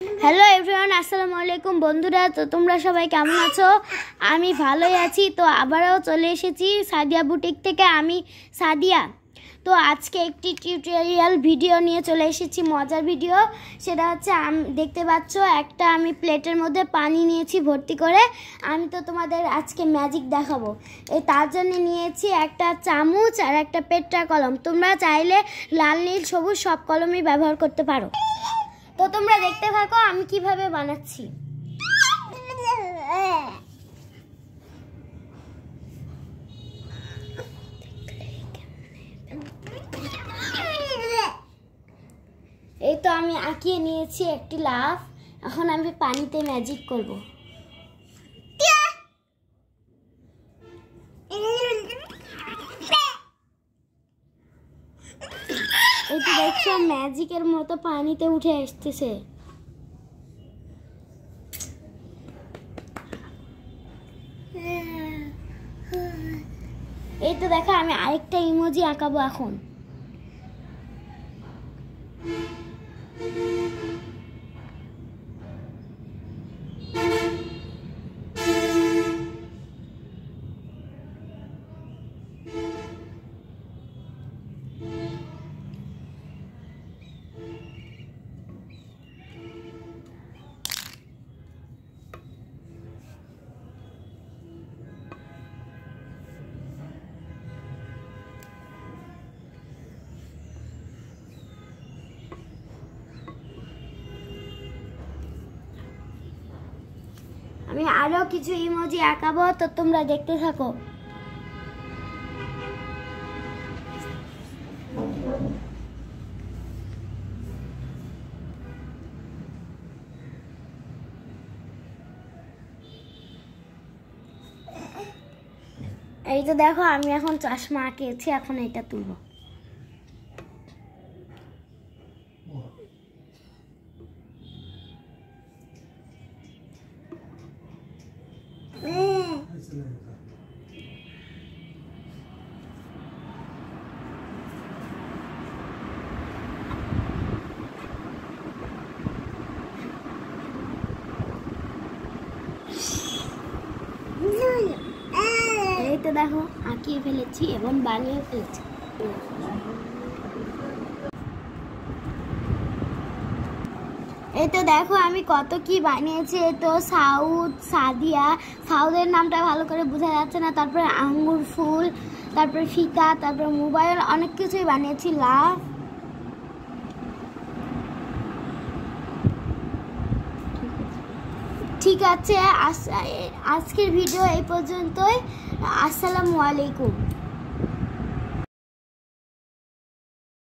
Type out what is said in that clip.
Hello everyone, আসসালামু আলাইকুম বন্ধুরা। তো তোমরা সবাই কেমন আছো? আমি ভালোই আছি। তো আবারও চলে এসেছি সাদিয়া বুটিক থেকে। আমি সাদিয়া। তো আজকে একটি টিউটোরিয়াল ভিডিও নিয়ে চলে এসেছি, মজার ভিডিও। সেটা হচ্ছে দেখতে পাচ্ছ একটা আমি প্লেটের মধ্যে পানি নিয়েছি ভর্তি করে। আমি তো তোমাদের আজকে ম্যাজিক দেখাবো। তার জন্য নিয়েছি একটা চামচ আর একটা পেট্রা কলম। তোমরা চাইলে লাল, নীল, সবুজ সব কলমই ব্যবহার করতে পারো। তো তোমরা দেখতে থাকো আমি কিভাবে বানাচ্ছি। এই তো আমি আঁকিয়ে নিয়েছি একটি লাভ। এখন আমি পানিতে ম্যাজিক করব। এই তো দেখছো ম্যাজিকের মতো পানিতে উঠে আসতেছে। এই তো দেখো আমি আরেকটা ইমোজি আঁকাবো এখন। আমি আরো কিছু ইমোজি আঁকাবো, তো তোমরা দেখতে থাকো। এই তো দেখো আমি এখন চশমা আঁকেছি, এখন এটা তুলবো। এই তো দেখো আঁকিয়ে ফেলেছি এবং বানিয়ে ফেলেছি। এই তো দেখো আমি কত কি বানিয়েছি। এই তো সাদিয়া, সাউদের নামটা ভালো করে বোঝা যাচ্ছে না। তারপরে আঙ্গুর ফুল, তারপরে ফিতা, তারপরে মোবাইল, অনেক কিছুই বানিয়েছি। লাভ। ঠিক আছে, আজকের ভিডিও এই পর্যন্তই। আসসালামু আলাইকুম।